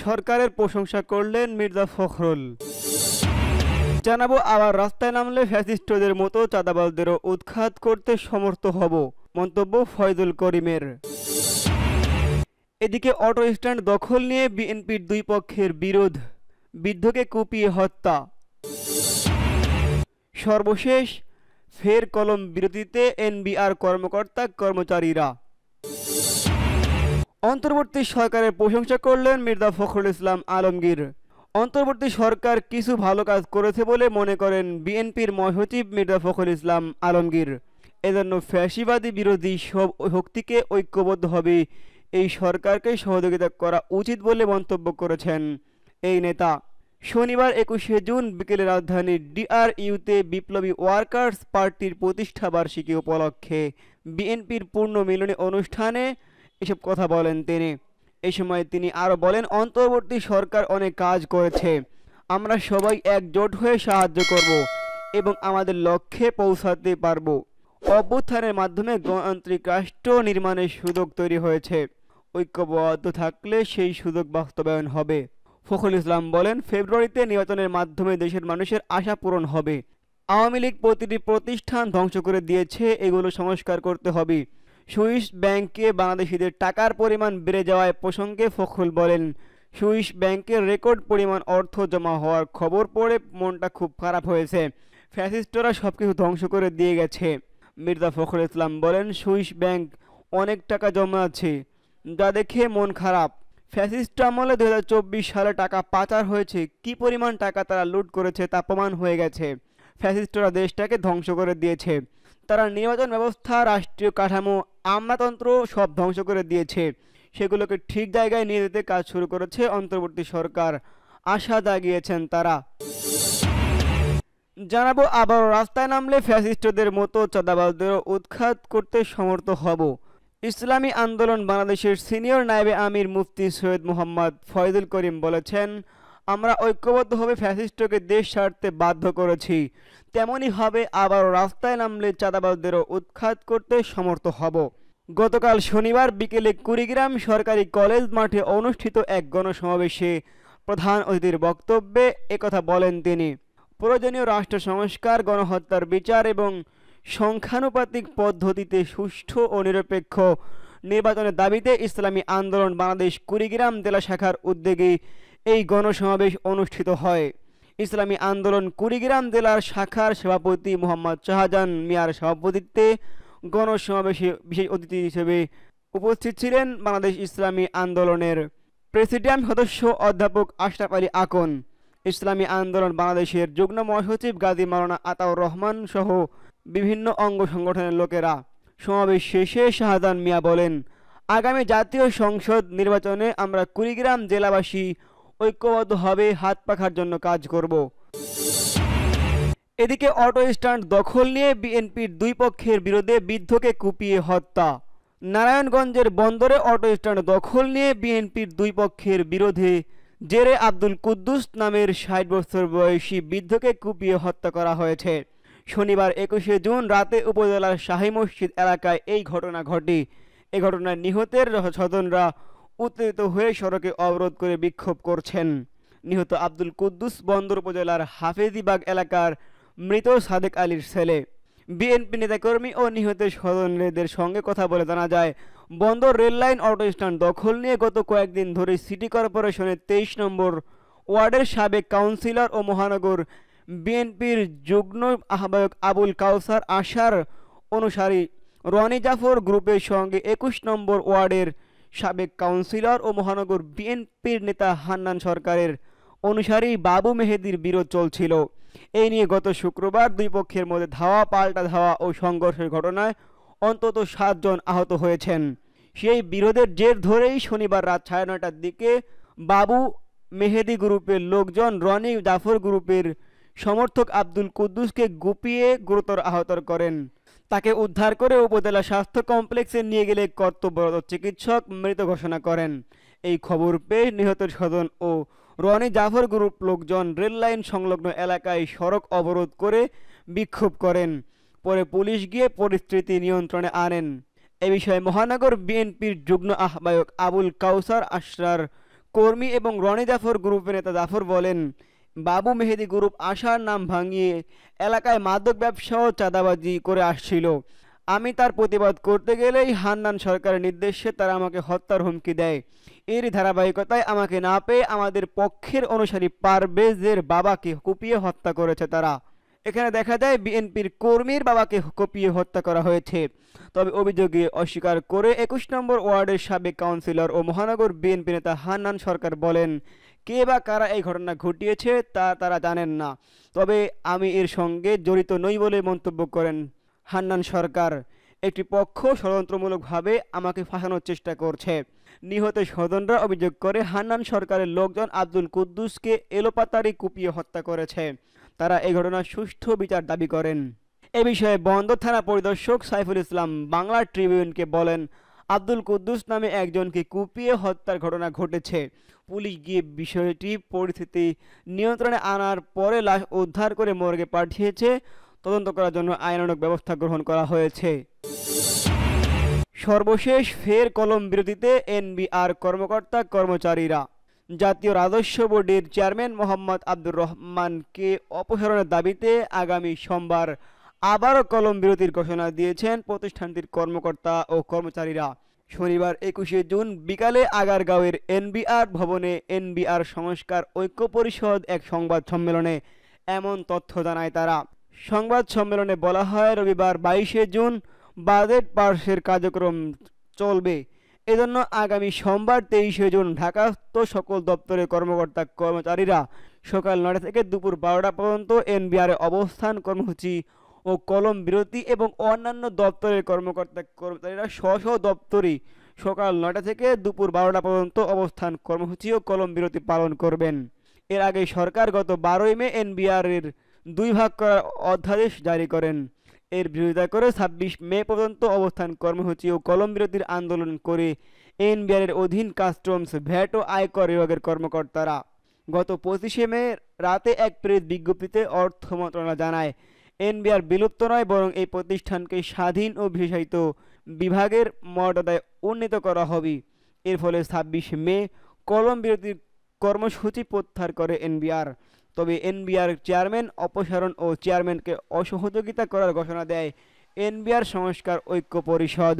সরকারের প্রশংসা করলেন মির্জা ফখরুল। জানাবো আবার রাস্তায় নামলে ফ্যাসিস্টদের মতো চাঁদাবাজদেরও উৎখাত করতে সমর্থ হব, মন্তব্য ফয়জুল করিমের। এদিকে অটো স্ট্যান্ড দখল নিয়ে বিএনপির দুই পক্ষের বিরোধ, বৃদ্ধকে কুপিয়ে হত্যা। সর্বশেষ ফের কলম বিরতিতে এনবিআর কর্মকর্তা কর্মচারীরা। অন্তর্বর্তী সরকারের প্রশংসা করলেন মির্জা ফখরুল ইসলাম আলমগীর। অন্তর্বর্তী সরকার কিছু ভালো কাজ করেছে বলে মনে করেন বিএনপির মহাসচিব মির্জা ফখরুল ইসলাম আলমগীর। এজন্য ফ্যাসিবাদী বিরোধী সব শক্তিকে ঐক্যবদ্ধভাবে এই সরকারকে সহযোগিতা করা উচিত বলে মন্তব্য করেছেন এই নেতা। শনিবার 21শে জুন বিকেলে রাজধানীর ডিআরইউতে বিপ্লবী ওয়ার্কার্স পার্টির প্রতিষ্ঠা বার্ষিকী উপলক্ষে বিএনপির পূর্ণ মিলনী অনুষ্ঠানে এসব কথা বলেন তিনি। এই সময় তিনি আরও বলেন, অন্তর্বর্তী সরকার অনেক কাজ করেছে, আমরা সবাই একজোট হয়ে সাহায্য করব এবং আমাদের লক্ষ্যে পৌঁছাতে পারব। অভ্যুত্থানের মাধ্যমে গণতান্ত্রিক রাষ্ট্র নির্মাণের সুযোগ তৈরি হয়েছে, ঐক্যবদ্ধ থাকলে সেই সুযোগ বাস্তবায়ন হবে। ফখরুল ইসলাম বলেন, ফেব্রুয়ারিতে নির্বাচনের মাধ্যমে দেশের মানুষের আশা পূরণ হবে। আওয়ামী লীগ প্রতিটি প্রতিষ্ঠান ধ্বংস করে দিয়েছে, এগুলো সংস্কার করতে হবে। সুইস ব্যাংকে বাংলাদেশিদের টাকার পরিমাণ বেড়ে যাওয়ার প্রসঙ্গে ফখরুল বলেন, সুইস ব্যাংকে রেকর্ড পরিমাণ অর্থ জমা হওয়ার খবর পড়ে মনটা খুব খারাপ হয়েছে। ফ্যাসিস্টরা সবকিছু ধ্বংস করে দিয়ে গেছে। মির্জা ফখরুল ইসলাম বলেন, সুইস ব্যাংক অনেক টাকা জমা আছে, যা দেখে মন খারাপ। ফ্যাসিস্ট আমলে 2024 সালে টাকা পাচার হয়েছে, কি পরিমাণ টাকা তারা লুট করেছে তা প্রমাণ হয়ে গেছে। ফ্যাসিস্টরা দেশটাকে ধ্বংস করে দিয়েছে, তারা নির্বাচন ব্যবস্থা, রাষ্ট্রীয় কাঠামো, আমলাতন্ত্র সব ধ্বংস করে দিয়েছে। সেগুলোকে ঠিক জায়গায় নিয়ে যেতে কাজ শুরু করেছে অন্তর্বর্তী সরকার, আশা জাগিয়েছেন তারা। জানাবো আবার রাস্তায় নামলে ফ্যাসিস্টদের মতো চাঁদাবাজদেরও উৎখাত করতে সমর্থ হব। ইসলামী আন্দোলন বাংলাদেশের সিনিয়র নায়েবে আমির মুফতি সৈয়দ মোহাম্মদ ফয়জুল করিম বলেছেন, আমরা ঐক্যবদ্ধভাবে ফ্যাসিস্টকে দেশ ছাড়তে বাধ্য করেছি, তেমনইভাবে আবার রাস্তায় নামলে চাঁদাবাজদেরও উৎখাত করতে সমর্থ হব। গতকাল শনিবার বিকেলে কুড়িগ্রাম সরকারি কলেজ মাঠে অনুষ্ঠিত এক গণসমাবেশে প্রধান অতিথির বক্তব্যে একথা বলেন তিনি। প্রয়োজনীয় রাষ্ট্র সংস্কার, গণহত্যার বিচার এবং সংখ্যানুপাতিক পদ্ধতিতে সুষ্ঠু ও নিরপেক্ষ নির্বাচনের দাবিতে ইসলামী আন্দোলন বাংলাদেশ কুড়িগ্রাম জেলা শাখার উদ্যোগে এই গণসমাবেশ অনুষ্ঠিত হয়। ইসলামী আন্দোলন কুড়িগ্রাম জেলার শাখার সভাপতি মোহাম্মদ শাহজাহান মিয়ার সভাপতিত্বে গণসমাবেশে বিশেষ অতিথি হিসেবে উপস্থিত ছিলেন বাংলাদেশ ইসলামী আন্দোলনের প্রেসিডিয়াম সদস্য অধ্যাপক আশরাফ আলী আকন, ইসলামী আন্দোলন বাংলাদেশের যুগ্ম মহাসচিব গাজী মাওলানা আতাউর রহমান সহ বিভিন্ন অঙ্গ সংগঠনের লোকেরা। সমাবেশ শেষে শাহজাহান মিয়া বলেন, আগামী জাতীয় সংসদ নির্বাচনে আমরা কুড়িগ্রাম জেলাবাসী ঐক্যবদ্ধভাবে হাত পাখার জন্য কাজ করব। এদিকে অটো স্ট্যান্ড দখল নিয়ে বিএনপির দুই পক্ষের বিরোধে বৃদ্ধকে কুপিয়ে হত্যা। নারায়ণগঞ্জের বন্দরে অটো স্ট্যান্ড দখল নিয়ে বিএনপির দুই পক্ষের বিরোধে জেরে আব্দুল কুদ্দুস নামের 60 বছর বয়সী বৃদ্ধকে কুপিয়ে হত্যা করা হয়েছে। শনিবার 21শে জুন রাতে উপজেলার শাহী মসজিদ এলাকায় এই ঘটনা ঘটে। এ ঘটনায় নিহতের স্বজনরা উত্তেজিত হয়ে সড়কে অবরোধ করে বিক্ষোভ করছেন। নিহত আব্দুল কুদ্দুস বন্দর উপজেলার হাফেজিবাগ এলাকার মৃত সাদেক আলীর ছেলে। বিএনপি নেতাকর্মী ও নিহতের স্বজনদের সঙ্গে কথা বলে জানা যায়, বন্দর রেললাইন অটো স্ট্যান্ড দখল নিয়ে গত কয়েকদিন ধরে সিটি কর্পোরেশনের 23 নম্বর ওয়ার্ডের সাবেক কাউন্সিলর ও মহানগর বিএনপির যুগ্ম আহ্বায়ক আবুল কাউসার আশার অনুসারী রনি জাফর গ্রুপের সঙ্গে 21 নম্বর ওয়ার্ডের সাবেক কাউন্সিলর ও মহানগর বিএনপির নেতা হান্নান সরকারের অনুসারী বাবু মেহেদির বিরোধ চলছিল। এই নিয়ে গত শুক্রবার দুই পক্ষের মধ্যে ধাওয়া পাল্টা ধাওয়া ও সংঘর্ষের ঘটনায় অন্তত 7 জন আহত হয়েছেন। সেই বিরোধের জের ধরেই শনিবার রাত 9:30টার দিকে বাবু মেহেদি গ্রুপের লোকজন রনি জাফর গ্রুপের সমর্থক আব্দুল কুদ্দুসকে কুপিয়ে গুরুতর আহত করেন। তাকে উদ্ধার করে উপজেলা স্বাস্থ্য কমপ্লেক্সে নিয়ে গেলে কর্তব্যরত চিকিৎসক মৃত ঘোষণা করেন। এই খবর পেয়ে নিহতের স্বজন ও রনি জাফর গ্রুপ লোকজন রেললাইন সংলগ্ন এলাকায় সড়ক অবরোধ করে বিক্ষোভ করেন। পরে পুলিশ গিয়ে পরিস্থিতি নিয়ন্ত্রণে আনেন। এ বিষয়ে মহানগর বিএনপির যুগ্ম আহ্বায়ক আবুল কাউসার আশরার কর্মী এবং রনি জাফর গ্রুপের নেতা জাফর বলেন, বাবু মেহেদি গ্রুপ আশার নাম ভাঙিয়ে এলাকায় মাদক ব্যবসা ও চাঁদাবাজি করে আসছিল। আমি তার প্রতিবাদ করতে গেলেই হান্নান সরকারের নির্দেশে তারা আমাকে হত্যার হুমকি দেয়। এরই ধারাবাহিকতায় আমাকে না পেয়ে আমাদের পক্ষের অনুসারী পারভেজের বাবাকে কুপিয়ে হত্যা করেছে তারা। এখানে দেখা যায় বিএনপির কর্মীর বাবাকে কুপিয়ে হত্যা করা হয়েছে। তবে অভিযোগে অস্বীকার করে ২১ নম্বর ওয়ার্ডের সাবেক কাউন্সিলর ও মহানগর বিএনপি নেতা হান্নান সরকার বলেন, কে বা কারা এই ঘটনা ঘটিয়েছে তা তারা জানেন না, তবে আমি এর সঙ্গে জড়িত নই বলে মন্তব্য করেন হান্নান সরকার। একটি পক্ষ ষড়যন্ত্রমূলকভাবে আমাকে ফাঁসানোর চেষ্টা করছে। নিহতের স্বজনরা অভিযোগ করে হান্নান সরকারের লোকজন আব্দুল কুদ্দুসকে এলোপাতাড়ি কুপিয়ে হত্যা করেছে। তারা এই ঘটনার সুষ্ঠু বিচার দাবি করেন। এ বিষয়ে বন্দর থানা পরিদর্শক সাইফুল ইসলাম বাংলা ট্রিবিউনকে বলেন, আব্দুল কুদ্দুস নামে একজনকে কুপিয়ে হত্যার ঘটনা ঘটেছে। পুলিশ গিয়ে বিষয়টি পরিস্থিতি নিয়ন্ত্রণে আনার পরে লাশ উদ্ধার করে মর্গে পাঠিয়েছে। তদন্ত করার জন্য আইনানুগ ব্যবস্থা গ্রহণ করা হয়েছে। সর্বশেষ ফের কলম বিরতিতে এনবিআর কর্মকর্তা কর্মচারীরা। জাতীয় রাজস্ব বোর্ডের চেয়ারম্যান মোহাম্মদ আব্দুর রহমানকে অপসারণের দাবিতে আগামী সোমবার আবারও কলম বিরতির ঘোষণা দিয়েছেন প্রতিষ্ঠানটির কর্মকর্তা ও কর্মচারীরা। শনিবার ২১শে জুন বিকালে আগারগাঁওয়ের এনবিআর ভবনে এনবিআর সংস্কার ঐক্য পরিষদ এক সংবাদ সম্মেলনে এমন তথ্য জানায় তারা। সংবাদ সম্মেলনে বলা হয়, রবিবার ২২শে জুন বাজেট পাসের কার্যক্রম চলবে। এজন্য আগামী সোমবার ২৩শে জুন ঢাকাস্থ সকল দপ্তরের কর্মকর্তা কর্মচারীরা সকাল ৯টা থেকে দুপুর ১২টা পর্যন্ত এনবিআরে অবস্থান কর্মসূচি ও কলম বিরতি এবং অন্যান্য দপ্তরের কর্মকর্তা কর্মচারীরা স্ব দপ্তরে সকাল ৯টা থেকে দুপুর ১২টা পর্যন্ত অবস্থান কর্মসূচি ও কলম বিরতি পালন করবেন। এর আগে সরকার গত ১২ই মে এনবিআরের ২ ভাগ করার অধ্যাদেশ জারি করেন। এর বিরোধিতা করে ২৬ মে পর্যন্ত অবস্থান কর্মসূচি ও কলম বিরতির আন্দোলন করে এনবিআরের অধীন কাস্টমস, ভ্যাট ও আয়কর বিভাগের কর্মকর্তারা। গত ২৫শে মে রাতে এক প্রেস বিজ্ঞপ্তিতে অর্থ মন্ত্রণালয় জানায়, এনবিআর বিলুপ্ত নয়, বরং এই প্রতিষ্ঠানকে স্বাধীন ও বিশেষায়িত বিভাগের মর্যাদায় উন্নীত করা হবে। এর ফলে ২৬ মে কলম বিরতির কর্মসূচি প্রত্যাহার করে এনবিআর। তবে এনবিআর চেয়ারম্যান অপসারণ ও চেয়ারম্যানকে অসহযোগিতা করার ঘোষণা দেয় এনবিআর সংস্কার ঐক্য পরিষদ।